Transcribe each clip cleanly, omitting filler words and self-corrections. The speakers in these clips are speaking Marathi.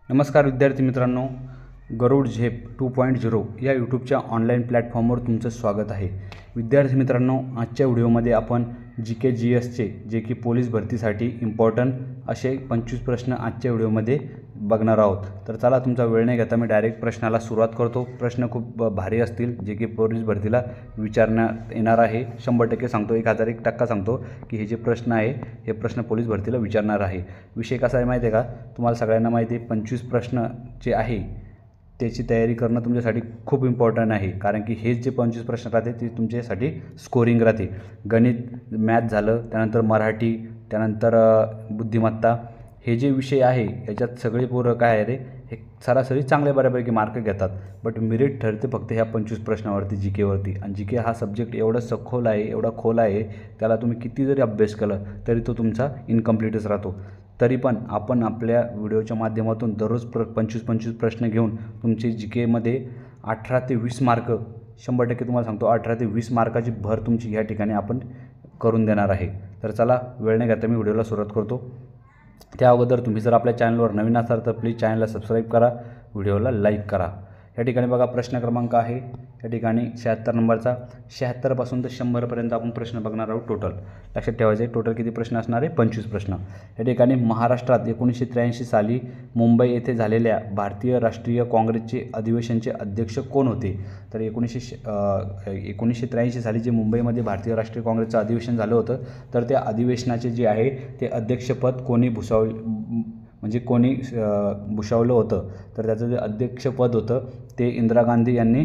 नमस्कार विद्यार्थी मित्रांनो, गरुड झेप 2.0 या यूट्यूबच्या ऑनलाईन प्लॅटफॉर्मवर तुमचं स्वागत आहे. विद्यार्थी मित्रांनो, आजच्या व्हिडिओमध्ये आपण GK GSचे जे की पोलीस भरतीसाठी इम्पॉर्टंट असे 25 प्रश्न आजच्या व्हिडिओमध्ये बघणार आहोत. तर चला तुमचा वेळ नाही घेता मी डायरेक्ट प्रश्नाला सुरुवात करतो. प्रश्न खूप भारी असतील जे की पोलीस भरतीला विचारण्यात येणार आहे. 100% सांगतो, 1001% सांगतो की हे जे प्रश्न आहे हे प्रश्न पोलीस भरतीला विचारणार आहे. विषय कसा आहे माहिती आहे का, तुम्हाला सगळ्यांना माहिती आहे 25 प्रश्न जे आहे त्याची तयारी करणं तुमच्यासाठी खूप इम्पॉर्टंट आहे. कारण की हेच जे 25 प्रश्न राहते ते तुमच्यासाठी स्कोरिंग राहते. गणित, मॅथ झालं, त्यानंतर मराठी, त्यानंतर बुद्धिमत्ता, हे जे विषय आहे याच्यात सगळे पोरं काय आहे रे, हे सरासरी चांगले बऱ्यापैकी मार्क घेतात. बट मेरिट ठरते फक्त ह्या 25 प्रश्नावरती, GK वरती. आणि GK हा सब्जेक्ट एवढा सखोल आहे, एवढा खोल आहे, त्याला तुम्ही किती जरी अभ्यास केला तरी तो तुमचा इनकम्प्लीटच राहतो. तरी पण आपण आपल्या व्हिडिओच्या माध्यमातून दररोज 25 प्रश्न घेऊन तुमचे GKमध्ये 18 ते 20 मार्क, 100% तुम्हाला सांगतो 18 ते 20 मार्काची भर तुमची ह्या ठिकाणी आपण करून देणार आहे. तर चला वेळ नाही घेता मी व्हिडिओला सुरुवात करतो. त्या अगोदर तुम्ही जर आपल्या चॅनलवर नवीन असाल तर प्लीज चॅनलला सबस्क्राईब करा, व्हिडिओला लाईक करा. या ठिकाणी बघा प्रश्न क्रमांक आहे या ठिकाणी 76 नंबरचा. 76 पासून तर 100पर्यंत आपण प्रश्न बघणार आहोत. टोटल लक्षात ठेवायचे, टोटल किती प्रश्न असणार आहे, 25 प्रश्न. या ठिकाणी महाराष्ट्रात 1983 साली मुंबई येथे झालेल्या भारतीय राष्ट्रीय काँग्रेसचे अधिवेशनचे अध्यक्ष कोण होते? तर 1983 साली जे मुंबईमध्ये भारतीय राष्ट्रीय काँग्रेसचं अधिवेशन झालं होतं, तर त्या अधिवेशनाचे जे आहे ते अध्यक्षपद कोणी भूषवलं होतं? तर त्याचं जे अध्यक्षपद होतं ते इंदिरा गांधी यांनी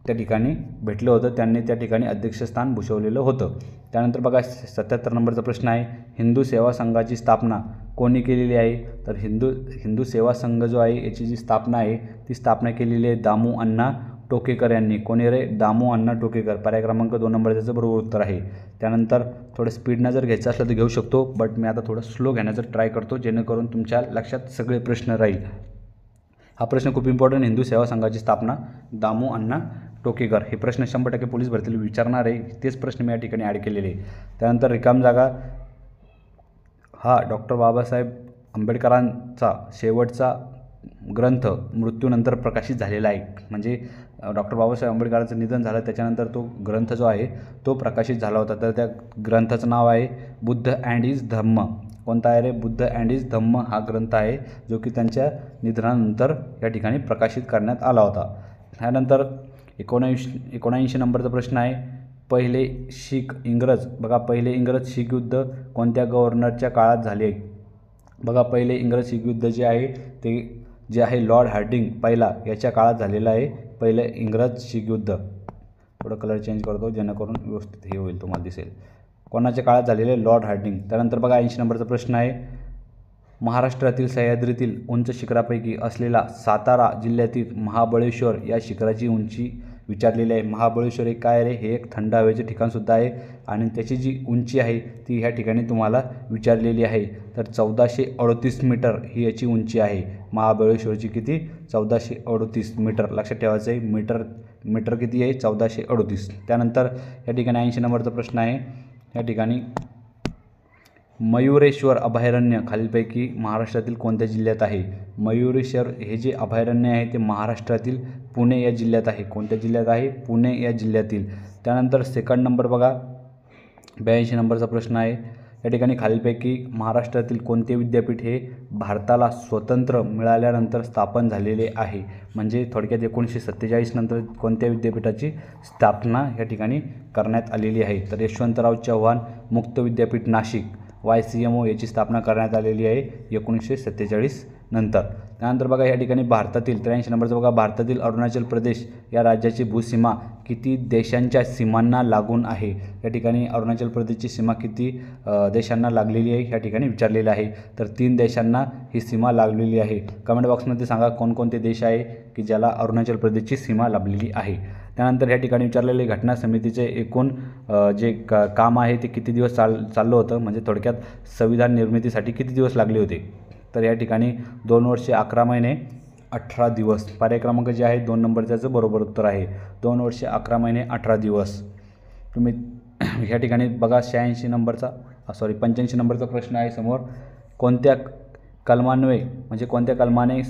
त्या ठिकाणी भेटलं होतं, त्यांनी त्या ठिकाणी अध्यक्षस्थान भूषवलेलं होतं. त्यानंतर बघा 77 नंबरचा प्रश्न आहे, हिंदू सेवा संघाची स्थापना कोणी केलेली आहे? तर हिंदू सेवा संघ जो आहे याची जी स्थापना आहे ती स्थापना केलेली आहे दामू अण्णा टोकेकर यांनी. कोणी रे? दामू अण्णा टोकेकर. पर्याय क्रमांक 2 नंबर त्याचं बरोबर उत्तर आहे. त्यानंतर थोडं स्पीडनं जर घ्यायचं असलं तर घेऊ शकतो, बट मी आता थोडं स्लो घेण्याचा ट्राय करतो जेणेकरून तुमच्या लक्षात सगळे प्रश्न राहील. हा प्रश्न खूप इम्पॉर्टंट, हिंदू सेवा संघाची स्थापना दामू अण्णा टोकेकर. हे प्रश्न 100% पोलीस भरतीला विचारणार आहे, तेच प्रश्न मी या ठिकाणी ॲड केलेले. त्यानंतर रिकाम जागा हा डॉक्टर बाबासाहेब आंबेडकरांचा शेवटचा ग्रंथ मृत्यूनंतर प्रकाशित झालेला आहे. म्हणजे डॉक्टर बाबासाहेब आंबेडकरांचं निधन झालं त्याच्यानंतर तो ग्रंथ जो आहे तो प्रकाशित झाला होता. तर त्या ग्रंथाचं नाव आहे बुद्ध अँड इज धम्म. कोणता आहे रे? बुद्ध अँड इज धम्म हा ग्रंथ आहे जो की त्यांच्या निधनानंतर या ठिकाणी प्रकाशित करण्यात आला होता. त्यानंतर 79 नंबरचा प्रश्न आहे, पहिले शीख इंग्रज, बघा पहिले इंग्रज शीख युद्ध कोणत्या गव्हर्नरच्या काळात झाले? बघा पहिले इंग्रज शीख युद्ध जे आहे ते जे आहे लॉर्ड हार्डिंग पहिला याच्या काळात झालेलं आहे. पहिले इंग्रज शीख युद्ध, थोडं कलर चेंज करतो जेणेकरून व्यवस्थित हे होईल, तुम्हाला दिसेल कोणाच्या काळात झालेले, लॉर्ड हार्डिंग. त्यानंतर बघा 80 नंबरचा प्रश्न आहे, महाराष्ट्रातील सह्याद्रीतील उंच शिखरापैकी असलेला सातारा जिल्ह्यातील महाबळेश्वर या शिखराची उंची विचारलेली आहे. महाबळेश्वर एक काय रे? हे एक थंड हवेचे ठिकाणसुद्धा आहे आणि त्याची जी उंची आहे ती ह्या ठिकाणी तुम्हाला विचारलेली आहे. तर 1438 मीटर ही याची उंची आहे. महाबळेश्वरची किती? 1438 मीटर. लक्षात ठेवायचं आहे, मीटर किती आहे? 1438. त्यानंतर या ठिकाणी 80 नंबरचा प्रश्न आहे, या ठिकाणी मयुरेश्वर अभयारण्य खालीलपैकी महाराष्ट्रातील कोणत्या जिल्ह्यात आहे? मयुरेश्वर हे जे अभयारण्य आहे ते महाराष्ट्रातील पुणे या जिल्ह्यात आहे. कोणत्या जिल्ह्यात आहे? पुणे या जिल्ह्यातील. त्यानंतर सेकंड नंबर बघा 82 नंबरचा प्रश्न आहे, या ठिकाणी खालीलपैकी महाराष्ट्रातील कोणते विद्यापीठ हे भारताला स्वतंत्र मिळाल्यानंतर स्थापन झालेले आहे? म्हणजे थोडक्यात 1947 नंतर कोणत्या विद्यापीठाची स्थापना या ठिकाणी करण्यात आलेली आहे? तर यशवंतराव चव्हाण मुक्त विद्यापीठ नाशिक YCMO याची स्थापना करण्यात आलेली आहे 1947 नंतर. त्यानंतर बघा या ठिकाणी भारतातील 83 नंबरचं बघा, भारतातील अरुणाचल प्रदेश या राज्याची भूसीमा किती देशांच्या सीमांना लागून आहे? या ठिकाणी अरुणाचल प्रदेशची सीमा किती देशांना लागलेली आहे या ठिकाणी विचारलेलं आहे. तर 3 देशांना ही सीमा लागलेली आहे. कमेंट बॉक्समध्ये सांगा कोणकोणते देश आहे की ज्याला अरुणाचल प्रदेशची सीमा लाभलेली आहे. त्यानंतर या ठिकाणी विचारलेले घटना समितीचे एकूण जे काम आहे ते किती दिवस चाललं होतं? म्हणजे थोडक्यात संविधान निर्मितीसाठी किती दिवस लागले होते? तर या ठिकाणी 2 वर्षे 11 महिने 18 दिवस. पर्याय क्रमांक जे आहे 2 नंबर त्याचं बरोबर उत्तर आहे. 2 वर्षे 11 महिने 18 दिवस. तुम्ही या ठिकाणी बघा 85 नंबरचा प्रश्न आहे समोर, कोणत्या कलमान्वये म्हणजे कोणत्या कलमाने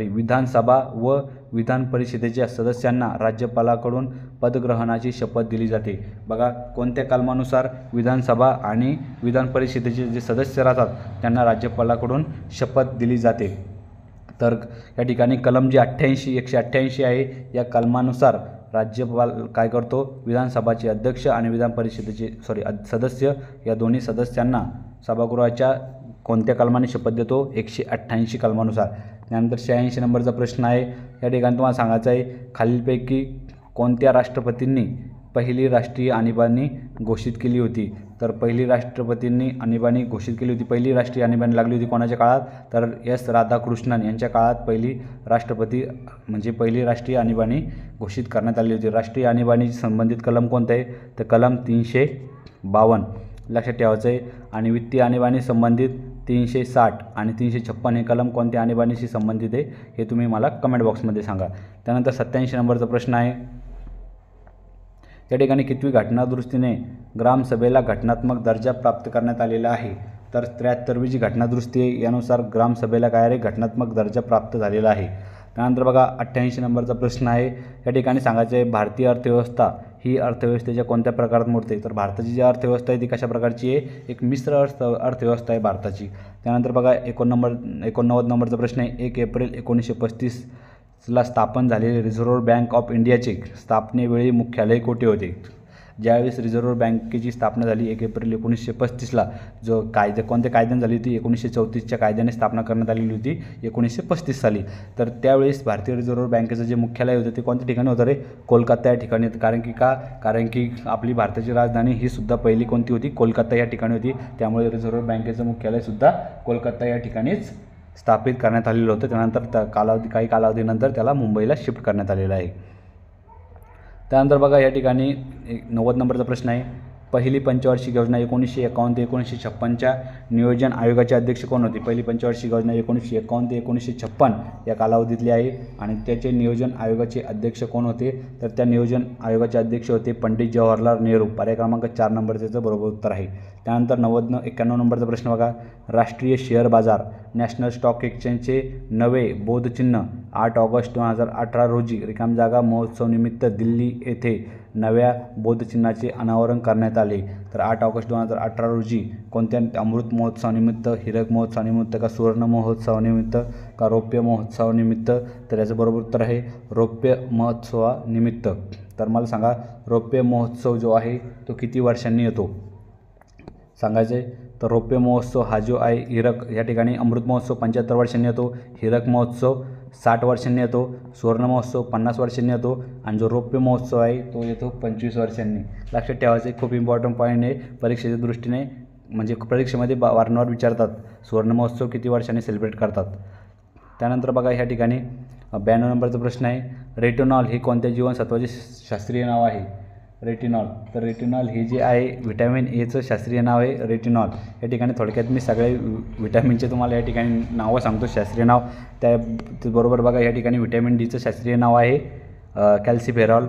विधानसभा व विधान परिषदेच्या सदस्यांना राज्यपालाकडून पदग्रहणाची शपथ दिली जाते? बघा, कोणत्या कलमानुसार विधानसभा आणि विधान परिषदेचे जे सदस्य राहतात त्यांना राज्यपालाकडून शपथ दिली जाते? तर या ठिकाणी कलम जे 188 आहे, या कलमानुसार राज्यपाल काय करतो, विधानसभाचे अध्यक्ष आणि विधान परिषदेचे सदस्य या दोन्ही सदस्यांना सभागृहाच्या कोणत्या कलमाने शपथ देतो? 188 कलमानुसार. त्यानंतर 86 नंबरचा प्रश्न आहे. या ठिकाणी तुम्हाला सांगायचं आहे, खालीलपैकी कोणत्या राष्ट्रपतींनी पहिली राष्ट्रीय आणीबाणी घोषित केली होती? तर पहिली राष्ट्रपतींनी आणीबाणी घोषित केली होती. पहिली राष्ट्रीय आणीबाणी लागली होती कोणाच्या काळात? तर एस राधाकृष्णन यांच्या काळात पहिली राष्ट्रीय आणीबाणी घोषित करण्यात आली होती. राष्ट्रीय आणीबाणी संबंधित कलम कोणतं आहे? तर कलम 352 लक्षात ठेवायचं आहे. आणि वित्तीय आणीबाणी संबंधित 360 आणि 356 हे कलम कोणत्या आणीबाणीशी संबंधित आहे हे तुम्ही मला कमेंट बॉक्समध्ये सांगा. त्यानंतर 87 नंबरचा प्रश्न आहे. या ठिकाणी कितवी घटनादुरुस्तीने ग्रामसभेला घटनात्मक दर्जा प्राप्त करण्यात आलेला आहे? तर 73वी जी घटनादुरुस्ती आहे यानुसार ग्रामसभेला काय आहे, घटनात्मक दर्जा प्राप्त झालेला आहे. त्यानंतर बघा 88 नंबरचा प्रश्न आहे. या ठिकाणी सांगायचं आहे, भारतीय अर्थव्यवस्था ही अर्थव्यवस्थेच्या कोणत्या प्रकारात मोडते? तर भारताची जी अर्थव्यवस्था आहे ती कशा प्रकारची आहे? एक मिश्र अर्थव्यवस्था आहे भारताची. त्यानंतर बघा 89 नंबरचा प्रश्न आहे. 1 एप्रिल 1935ला स्थापन झालेले रिझर्व्ह बँक ऑफ इंडियाचे स्थापनेवेळी मुख्यालय कोठे होते? ज्यावेळेस रिझर्व्ह बँकेची स्थापना झाली 1 एप्रिल 1935ला, जो कोणत्या कायद्याने झाली होती? 1934च्या कायद्याने स्थापना करण्यात आलेली होती 1935 साली. तर त्यावेळेस भारतीय रिझर्व्ह बँकेचं जे मुख्यालय होतं ते कोणत्या ठिकाणी होतं रे? कोलकाता या ठिकाणी होतं. कारण की आपली भारताची राजधानी ही सुद्धा पहिली कोणती होती? कोलकाता या ठिकाणी होती. त्यामुळे रिझर्व्ह बँकेचं मुख्यालयसुद्धा कोलकाता या ठिकाणीच स्थापित करण्यात आलेलं होतं. त्यानंतर काही कालावधीनंतर त्याला मुंबईला शिफ्ट करण्यात आलेलं आहे. त्यानंतर बघा या ठिकाणी 90 नंबरचा प्रश्न आहे. पहिली पंचवार्षिक योजना 1951 ते 1956च्या नियोजन आयोगाचे अध्यक्ष कोण होते? पहिली पंचवार्षिक योजना 1951 ते 1956 या कालावधीतली आहे आणि त्याचे नियोजन आयोगाचे अध्यक्ष कोण होते? तर त्या नियोजन आयोगाचे अध्यक्ष होते पंडित जवाहरलाल नेहरू. पर्याय क्रमांक 4 नंबर त्याचं बरोबर उत्तर आहे. त्यानंतर 91 नंबरचा प्रश्न बघा. राष्ट्रीय शेअर बाजार नॅशनल स्टॉक एक्सचेंजचे नवे बोधचिन्ह 8 ऑगस्ट 2018 रोजी रिकामी जागा महोत्सवानिमित्त दिल्ली येथे नव्या बोधचिन्हाचे अनावरण करण्यात आले. तर 8 ऑगस्ट 2018 रोजी कोणत्या अमृत महोत्सवानिमित्त, हीरक महोत्सवानिमित्त का सुवर्ण महोत्सवानिमित्त का रौप्य महोत्सवानिमित्त? तर याचं बरोबर उत्तर आहे रौप्य महोत्सवानिमित्त. तर मला सांगा, रौप्य महोत्सव जो आहे तो किती वर्षांनी येतो सांगायचं आहे? तर रौप्य महोत्सव हा जो आहे, हीरक या ठिकाणी अमृत महोत्सव 75 वर्षांनी येतो, हीरक महोत्सव 60 वर्षांनी येतो, सुवर्ण महोत्सव 50 वर्षांनी येतो आणि जो रौप्य महोत्सव आहे तो येतो 25 वर्षांनी. लक्षात ठेवायचं खूप इम्पॉर्टंट पॉईंट आहे परीक्षेच्या दृष्टीने, म्हणजे परीक्षेमध्ये वारंवार विचारतात सुवर्ण महोत्सव किती वर्षांनी सेलिब्रेट करतात. त्यानंतर बघा ह्या ठिकाणी 92 नंबरचा प्रश्न आहे. रेटिनॉल हे कोणत्या जीवनसत्वाचे शास्त्रीय नाव आहे? रेटिनॉल. तर रेटिनॉल हे जे आहे व्हिटॅमिन एचं शास्त्रीय नाव आहे रेटिनॉल. या ठिकाणी थोडक्यात मी सगळे व्हिटॅमिनचे तुम्हाला या ठिकाणी नावं सांगतो, शास्त्रीय नाव. त्याबरोबर बघा या ठिकाणी व्हिटॅमिन डीचं शास्त्रीय नाव आहे कॅल्सिफेरॉल.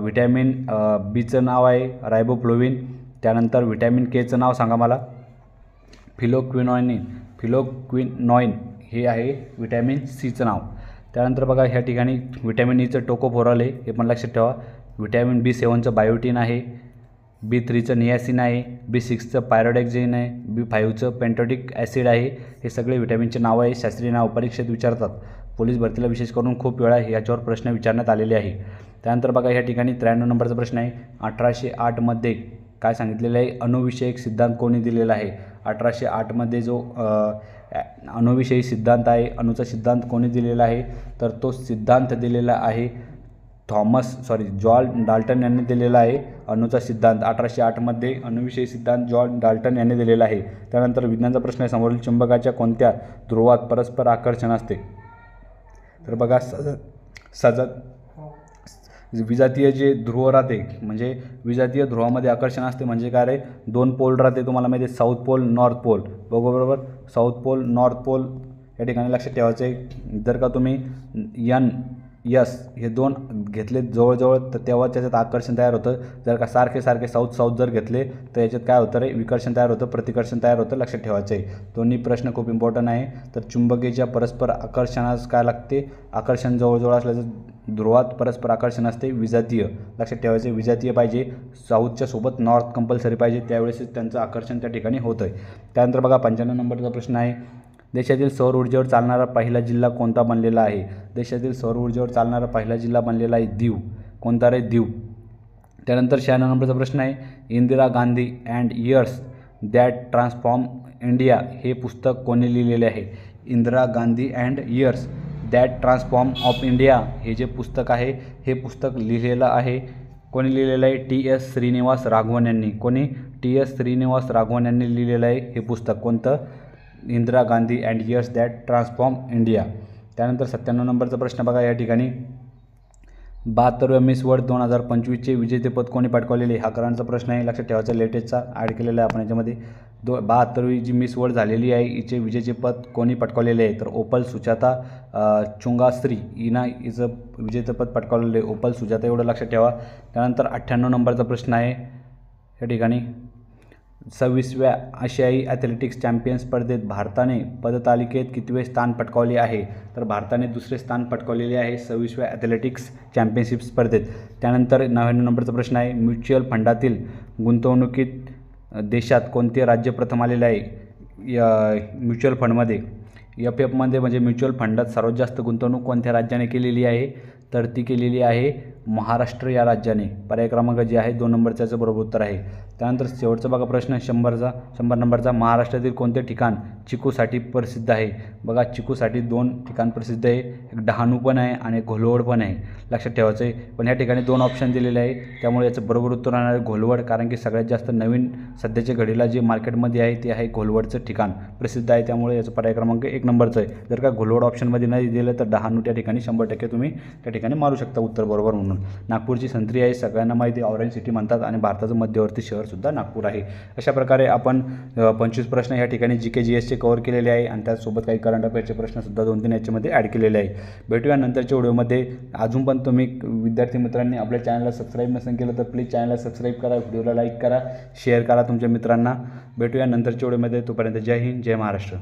व्हिटॅमिन बीचं नाव आहे रायबोफ्लोविन. त्यानंतर व्हिटॅमिन केचं नाव सांगा मला. फिलोक्विनॉइन हे आहे व्हिटॅमिन सीचं नाव. त्यानंतर बघा ह्या ठिकाणी व्हिटॅमिन ईचं टोकोफोरॉल आहे, हे पण लक्षात ठेवा. व्हिटॅमिन B7चं बायोटीन आहे, B3चं नियासिन आहे, B6चं पायरोडॅक्झिन आहे, B5चं पेंटोटिक ॲसिड आहे. हे सगळे व्हिटॅमिनचे नावं आहे, शास्त्रीय नाव परीक्षेत विचारतात. पोलीस भरतीला विशेष करून खूप वेळा याच्यावर प्रश्न विचारण्यात आलेले आहे. त्यानंतर बघा या ठिकाणी 93 नंबरचा प्रश्न आहे. 1808 मध्ये काय सांगितलेलं आहे? अणुविषयक सिद्धांत कोणी दिलेला आहे? 1808 मध्ये जो अणुविषयी सिद्धांत आहे, अणुचा सिद्धांत कोणी दिलेला आहे? तर तो सिद्धांत दिलेला आहे जॉन डाल्टन यांनी दिलेला आहे. अणुचा सिद्धांत 1808 मध्ये अणुविषयी सिद्धांत जॉन डाल्टन यांनी दिलेला आहे. त्यानंतर विज्ञानाचा प्रश्न आहे. समोरील चुंबकाच्या कोणत्या ध्रुवात परस्पर आकर्षण असते? तर बघा विजातीय जे ध्रुव राहते, म्हणजे विजातीय ध्रुवामध्ये आकर्षण असते म्हणजे काय रे? 2 पोल राहते, तुम्हाला माहिती आहे, साऊथ पोल नॉर्थ पोल. बरोबर, साऊथ पोल नॉर्थ पोल या ठिकाणी लक्षात ठेवायचं आहे. जर का तुम्ही यस हे दोन घेतले जवळजवळ तर तेव्हा त्याच्यात आकर्षण तयार होतं. जर का सारखे सारखे साऊथ साऊथ जर घेतले तर याच्यात काय होतं रे, विकर्षण तयार होतं, प्रतिकर्षण तयार होतं. लक्षात ठेवायचं आहे. दोन्ही प्रश्न खूप इम्पॉर्टंट आहे. तर चुंबकीच्या परस्पर आकर्षणास काय लागते, आकर्षण जवळजवळ असल्याचं ध्रुवात परस्पर आकर्षण असते विजातीय. लक्षात ठेवायचं विजातीय पाहिजे, साऊथच्या सोबत नॉर्थ कंपल्सरी पाहिजे, त्यावेळेस त्यांचं आकर्षण त्या ठिकाणी होतं आहे. त्यानंतर बघा 95 नंबरचा प्रश्न आहे, देशातील सौर ऊर्जेवर चालणारा पहिला जिल्हा कोणता बनलेला आहे. देशातील सौर ऊर्जेवर चालणारा पहिला जिल्हा बनलेला आहे दीव. कोणता रे, दीव. त्यानंतर 96 नंबरचा प्रश्न आहे, Indira Gandhi and years that transform India हे पुस्तक कोणी लिहिलेले आहे. Indira Gandhi and years that transform of India हे जे पुस्तक आहे हे पुस्तक लिहिलेलं आहे. कोणी लिहिलेलं आहे, TS श्रीनिवास राघवन यांनी. कोणी, TS श्रीनिवास राघवन यांनी लिहिलेलं आहे हे पुस्तक. कोणतं, Indira Gandhi and years that transform India. त्यानंतर 97 नंबरचा प्रश्न बघा या ठिकाणी, 72व्या मिस वर्ल्ड 2025चे विजेतेपद कोणी पटकावलेले, हा करंटचा प्रश्न आहे. लक्षात ठेवायचा, लेटेस्टचा ॲड केलेला आहे आपण याच्यामध्ये. 72वी जी मिस वर्ल्ड झालेली आहे हिचे विजेतेपद कोणी पटकावलेले आहे, तर ओपल सुजाता चुंगाश्री हिनं हिचं विजेतेपद पटकावलेलं आहे, ओपल सुजाता, एवढं लक्षात ठेवा. त्यानंतर 98 नंबरचा प्रश्न आहे या ठिकाणी, 26व्या आशियाई ॲथलेटिक्स चॅम्पियन स्पर्धेत भारताने पदतालिकेत कितवे स्थान पटकावले आहे, तर भारताने दुसरे स्थान पटकावलेले आहे 26व्या ॲथलेटिक्स चॅम्पियनशिप स्पर्धेत. त्यानंतर 99 नंबरचा प्रश्न आहे, म्युच्युअल फंडातील गुंतवणुकीत देशात कोणते राज्य प्रथम आलेले आहे. म्युच्युअल फंडमध्ये, FFमध्ये म्हणजे म्युच्युअल फंडात सर्वात जास्त गुंतवणूक कोणत्या राज्याने केलेली आहे, तर ती केलेली आहे महाराष्ट्र या राज्याने. पर्याय क्रमांक जे आहे 2 नंबरचं याचं बरोबर उत्तर आहे. त्यानंतर शेवटचा बघा प्रश्न 100 नंबरचा, महाराष्ट्रातील कोणते ठिकाण चिकूसाठी प्रसिद्ध आहे. बघा चिकूसाठी 2 ठिकाण प्रसिद्ध आहे, एक डहाणू पण आहे आणि घोलवड पण आहे. लक्षात ठेवायचं आहे. पण ह्या ठिकाणी 2 ऑप्शन दिलेले आहे, त्यामुळे याचं बरोबर उत्तर राहणार आहे घोलवड, कारण की सगळ्यात जास्त नवीन सध्याच्या घडीला जे मार्केटमध्ये आहे ते आहे घोलवडचं ठिकाण प्रसिद्ध आहे, त्यामुळे याचं पर्याय क्रमांक 1 नंबरचं आहे. जर का घोलवड ऑप्शनमध्ये नाही दिलं तर डहाणू त्या ठिकाणी 100% तुम्ही त्या ठिकाणी मारू शकता उत्तर बरोबर म्हणून. नागपूरची संत्री आहे, सगळ्यांना माहिती, ऑरेंज सिटी म्हणतात आणि भारताचं मध्यवर्ती शहरसुद्धा नागपूर आहे. अशा प्रकारे आपण 25 प्रश्न या ठिकाणी GK GSचे कव्हर केलेले आहे आणि त्यासोबत काही करंट अफेअरचे प्रश्नसुद्धा 2-3 याच्यामध्ये ॲड केलेले आहे. भेटूया नंतरच्या व्हिडिओमध्ये. अजून पण तुम्ही विद्यार्थी मित्रांनी आपल्या चॅनलला सबस्क्राईब नसेल केलं तर प्लीज चॅनलला सबस्क्राईब करा, व्हिडिओला लाईक करा, शेअर करा तुमच्या मित्रांना. भेटूया नंतरच्या व्हिडिओमध्ये. तोपर्यंत जय हिंद, जय महाराष्ट्र.